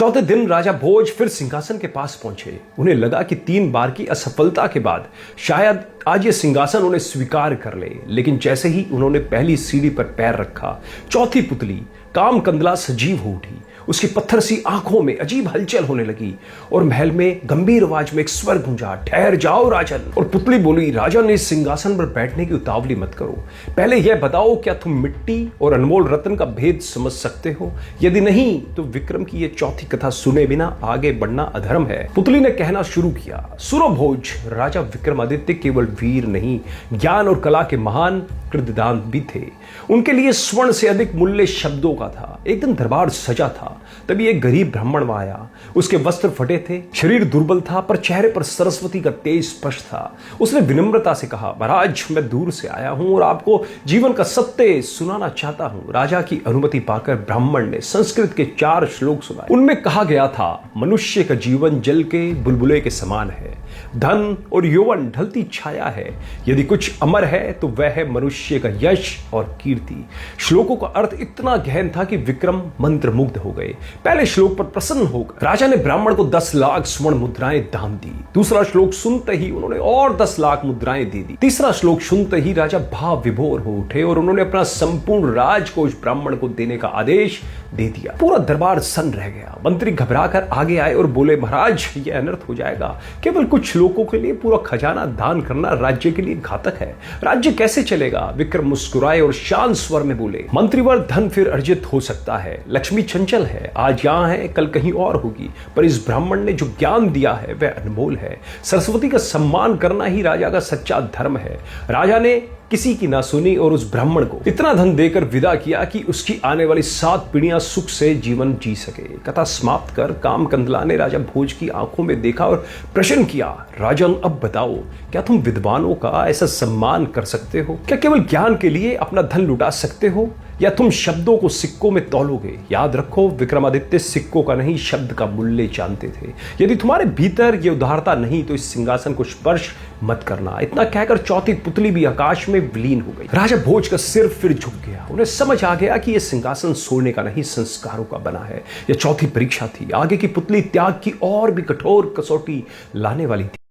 चौथे दिन राजा भोज फिर सिंहासन के पास पहुंचे। उन्हें लगा कि 3 बार की असफलता के बाद शायद आज ये सिंहासन उन्हें स्वीकार कर ले, लेकिन जैसे ही उन्होंने पहली सीढ़ी पर पैर रखा, चौथी पुतली कामकंदला सजीव हो उठी। उसकी पत्थर सी आंखों में अजीब हलचल होने लगी और महल में गंभीर आवाज में एक स्वर गूंजा, ठहर जाओ राजन। और पुतली बोली, राजन, इस सिंहासन पर बैठने की उतावली मत करो। पहले यह बताओ, क्या तुम मिट्टी और अनमोल रत्न का भेद समझ सकते हो? यदि नहीं तो विक्रम की यह चौथी कथा सुने बिना आगे बढ़ना अधर्म है। पुतली ने कहना शुरू किया, सुरभोज, राजा विक्रमादित्य केवल वीर नहीं, ज्ञान और कला के महान कृतदान भी थे। उनके लिए स्वर्ण से अधिक मूल्य शब्दों का था। एक दिन दरबार सजा था, तभी एक गरीब ब्राह्मण वहां आया। उसके वस्त्र फटे थे, शरीर दुर्बल था, पर चेहरे पर सरस्वती का तेज स्पष्ट था। उसने विनम्रता से कहा, महाराज, मैं दूर से आया हूं और आपको जीवन का सत्य सुनाना चाहता हूं। राजा की अनुमति पाकर ब्राह्मण ने संस्कृत के 4 श्लोक सुनाए। उनमें कहा गया था, मनुष्य का जीवन जल के बुलबुले के समान है, धन और यौवन ढलती छाया है, यदि कुछ अमर है तो वह है मनुष्य का यश और कीर्ति। श्लोकों का अर्थ इतना गहन था कि विक्रम मंत्रमुग्ध हो गए। पहले श्लोक पर प्रसन्न होकर राजा ने ब्राह्मण को 10 लाख स्वर्ण मुद्राएं दान दी। दूसरा श्लोक सुनते ही उन्होंने और 10 लाख मुद्राएं दे दी। तीसरा श्लोक सुनते ही राजा भाव विभोर हो उठे और उन्होंने अपना संपूर्ण राजकोष ब्राह्मण को देने का आदेश दे दिया। पूरा दरबार सन्न रह गया। मंत्री घबराकर आगे आए और बोले, महाराज, यह अनर्थ हो जाएगा। केवल कुछ लोगों के लिए पूरा खजाना दान करना राज्य के लिए घातक है। राज्य कैसे चलेगा? विक्रम मुस्कुराए और शांत स्वर में बोले, मंत्रीवर, धन फिर अर्जित हो सकता है, लक्ष्मी चंचल है, आज यहां है, कल कहीं और होगी, पर इस ब्राह्मण ने जो ज्ञान दिया है वह अनमोल है। सरस्वती का सम्मान करना ही राजा का सच्चा धर्म है। राजा ने किसी की ना सुनी और उस ब्राह्मण को इतना धन देकर विदा किया कि उसकी आने वाली 7 पीढ़ियां सुख से जीवन जी सके। कथा समाप्त कर कामकंदला ने राजा भोज की आंखों में देखा और प्रश्न किया, राजन, अब बताओ, क्या तुम विद्वानों का ऐसा सम्मान कर सकते हो? क्या केवल ज्ञान के लिए अपना धन लुटा सकते हो, या तुम शब्दों को सिक्कों में तौलोगे? याद रखो, विक्रमादित्य सिक्कों का नहीं, शब्द का मूल्य जानते थे। यदि तुम्हारे भीतर ये उदारता नहीं तो इस सिंहासन को स्पर्श मत करना। इतना कहकर चौथी पुतली भी आकाश में विलीन हो गई। राजा भोज का सिर फिर झुक गया। उन्हें समझ आ गया कि यह सिंहासन सोने का नहीं, संस्कारों का बना है। यह चौथी परीक्षा थी। आगे की पुतली त्याग की और भी कठोर कसौटी लाने वाली थी।